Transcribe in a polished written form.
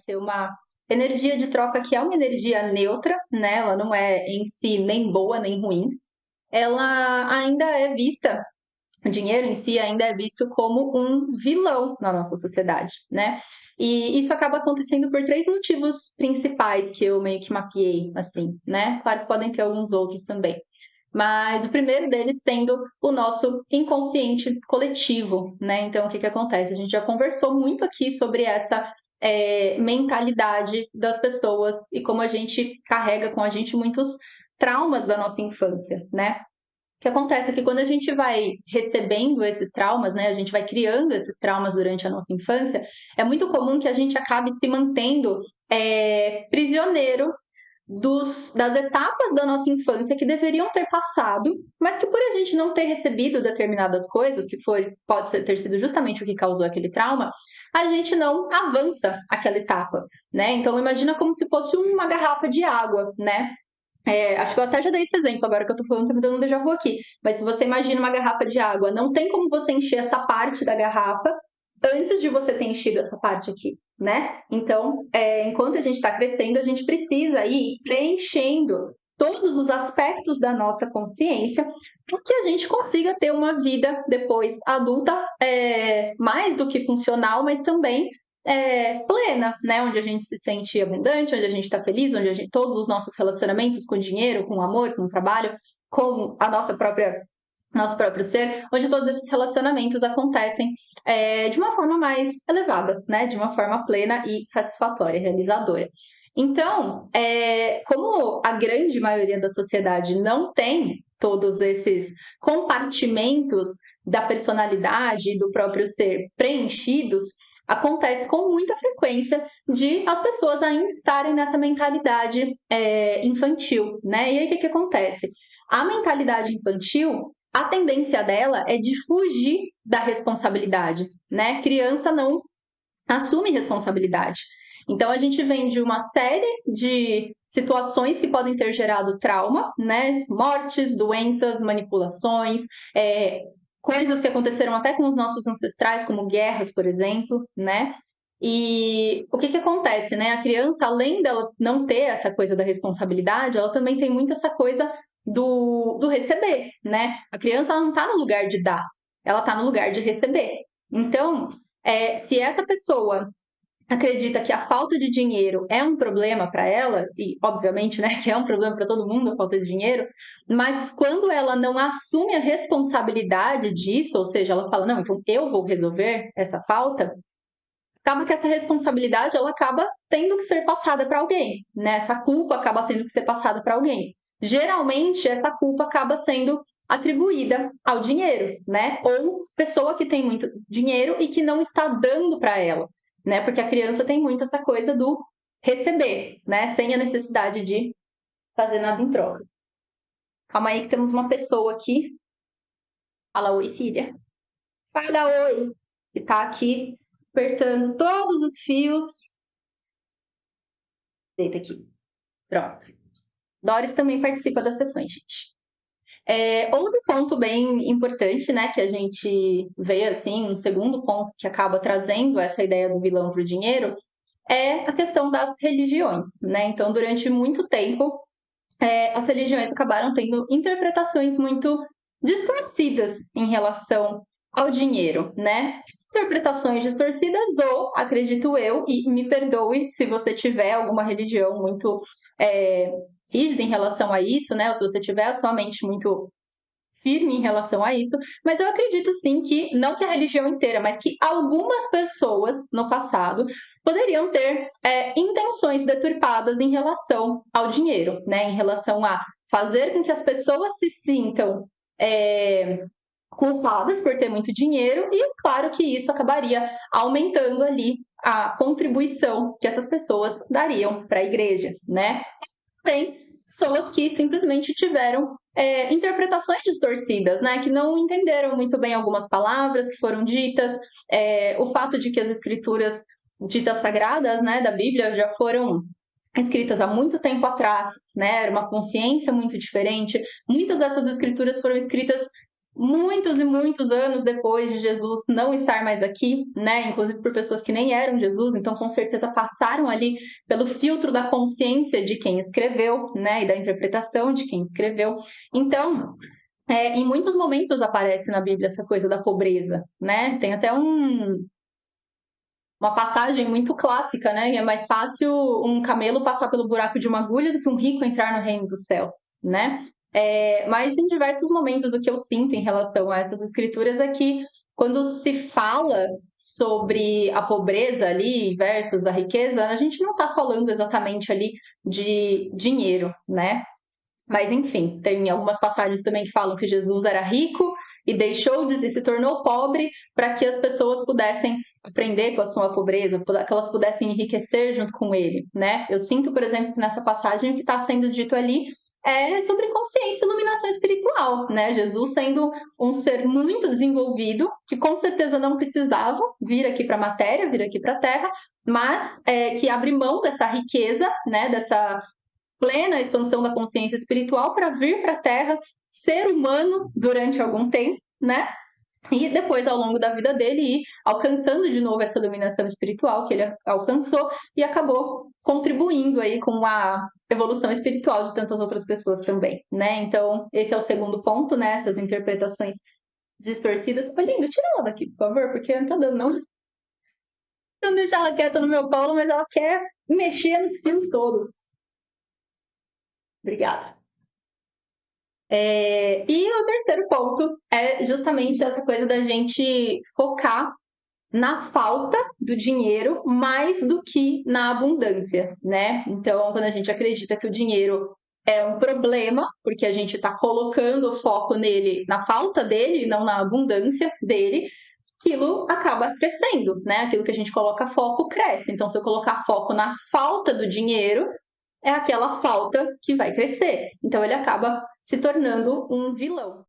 ser uma energia de troca que é uma energia neutra, né? Ela não é em si nem boa nem ruim. Ela ainda é vista, o dinheiro em si ainda é visto como um vilão na nossa sociedade, né? E isso acaba acontecendo por três motivos principais que eu meio que mapeei, assim, né? Claro que podem ter alguns outros também. Mas o primeiro deles sendo o nosso inconsciente coletivo, né? Então, o que acontece? A gente já conversou muito aqui sobre essa mentalidade das pessoas e como a gente carrega com a gente muitos traumas da nossa infância, né? O que acontece é que quando a gente vai recebendo esses traumas, né, a gente vai criando esses traumas durante a nossa infância, é muito comum que a gente acabe se mantendo prisioneiro das etapas da nossa infância que deveriam ter passado, mas que por a gente não ter recebido determinadas coisas, que pode ter sido justamente o que causou aquele trauma, a gente não avança aquela etapa, né? Então imagina como se fosse uma garrafa de água, né? Acho que eu até já dei esse exemplo, agora que eu tô falando, tá me dando um déjà vu aqui. Mas se você imagina uma garrafa de água, não tem como você encher essa parte da garrafa antes de você ter enchido essa parte aqui, né? Então, enquanto a gente está crescendo, a gente precisa ir preenchendo todos os aspectos da nossa consciência para que a gente consiga ter uma vida depois adulta mais do que funcional, mas também plena, né? Onde a gente se sente abundante, onde a gente está feliz, onde todos os nossos relacionamentos com dinheiro, com amor, com trabalho, com a nosso próprio ser, onde todos esses relacionamentos acontecem de uma forma mais elevada, né? De uma forma plena e satisfatória, realizadora. Então, como a grande maioria da sociedade não tem todos esses compartimentos da personalidade e do próprio ser preenchidos, acontece com muita frequência de as pessoas ainda estarem nessa mentalidade infantil, né? E aí o que acontece? A mentalidade infantil, a tendência dela é de fugir da responsabilidade, né? Criança não assume responsabilidade. Então a gente vem de uma série de situações que podem ter gerado trauma, né? Mortes, doenças, manipulações, coisas que aconteceram até com os nossos ancestrais, como guerras, por exemplo, né? E o que acontece, né? A criança, além dela não ter essa coisa da responsabilidade, ela também tem muito essa coisa do receber, né? A criança ela não está no lugar de dar, ela está no lugar de receber. Então, se essa pessoa acredita que a falta de dinheiro é um problema para ela, e obviamente, né, que é um problema para todo mundo a falta de dinheiro, mas quando ela não assume a responsabilidade disso, ou seja, ela fala, não, então eu vou resolver essa falta, acaba que essa responsabilidade ela acaba tendo que ser passada para alguém, né? Essa culpa acaba tendo que ser passada para alguém. Geralmente, essa culpa acaba sendo atribuída ao dinheiro, né? Ou pessoa que tem muito dinheiro e que não está dando para ela, né? Porque a criança tem muito essa coisa do receber, né? Sem a necessidade de fazer nada em troca. Calma aí que temos uma pessoa aqui. Fala oi, filha. Fala oi. Que tá aqui apertando todos os fios. Deita aqui. Pronto. Doris também participa das sessões, gente. Outro ponto bem importante, né, que a gente vê, assim, um segundo ponto que acaba trazendo essa ideia do vilão para o dinheiro, é a questão das religiões, né? Então, durante muito tempo, as religiões acabaram tendo interpretações muito distorcidas em relação ao dinheiro, né? Interpretações distorcidas ou, acredito eu, e me perdoe se você tiver alguma religião muito rígida em relação a isso, né? Ou se você tiver a sua mente muito firme em relação a isso, mas eu acredito sim que, não que a religião inteira, mas que algumas pessoas no passado poderiam ter intenções deturpadas em relação ao dinheiro, né? Em relação a fazer com que as pessoas se sintam culpadas por ter muito dinheiro e, claro, que isso acabaria aumentando ali a contribuição que essas pessoas dariam para a igreja, né? Tem pessoas que simplesmente tiveram interpretações distorcidas, né? Que não entenderam muito bem algumas palavras que foram ditas, o fato de que as escrituras ditas sagradas, né, da Bíblia já foram escritas há muito tempo atrás, né? Era uma consciência muito diferente. Muitas dessas escrituras foram escritas muitos e muitos anos depois de Jesus não estar mais aqui, né? Inclusive por pessoas que nem eram Jesus, então com certeza passaram ali pelo filtro da consciência de quem escreveu, né? E da interpretação de quem escreveu. Então, em muitos momentos aparece na Bíblia essa coisa da pobreza, né? Tem até uma passagem muito clássica, né? É mais fácil um camelo passar pelo buraco de uma agulha do que um rico entrar no reino dos céus, né? Mas em diversos momentos o que eu sinto em relação a essas escrituras é que quando se fala sobre a pobreza ali versus a riqueza, a gente não está falando exatamente ali de dinheiro, né? Mas enfim, tem algumas passagens também que falam que Jesus era rico e deixou de se tornou pobre para que as pessoas pudessem aprender com a sua pobreza, que elas pudessem enriquecer junto com ele, né? Eu sinto, por exemplo, que nessa passagem o que está sendo dito ali é sobre consciência e iluminação espiritual, né? Jesus sendo um ser muito desenvolvido, que com certeza não precisava vir aqui para a matéria, vir aqui para a Terra, mas que abre mão dessa riqueza, né? Dessa plena expansão da consciência espiritual para vir para a Terra, ser humano durante algum tempo, né? E depois, ao longo da vida dele, ir alcançando de novo essa iluminação espiritual que ele alcançou e acabou contribuindo aí com a evolução espiritual de tantas outras pessoas também, né? Então, esse é o segundo ponto, né? Essas interpretações distorcidas. Ô, lindo, tira ela daqui, por favor, porque não tá dando, não. Não deixar ela quieta no meu colo, mas ela quer mexer nos fios todos. Obrigada. E o terceiro ponto é justamente essa coisa da gente focar na falta do dinheiro mais do que na abundância, né? Então, quando a gente acredita que o dinheiro é um problema, porque a gente está colocando o foco nele, na falta dele, não na abundância dele, aquilo acaba crescendo, né? Aquilo que a gente coloca foco cresce. Então, se eu colocar foco na falta do dinheiro, é aquela falta que vai crescer. Então ele acaba se tornando um vilão.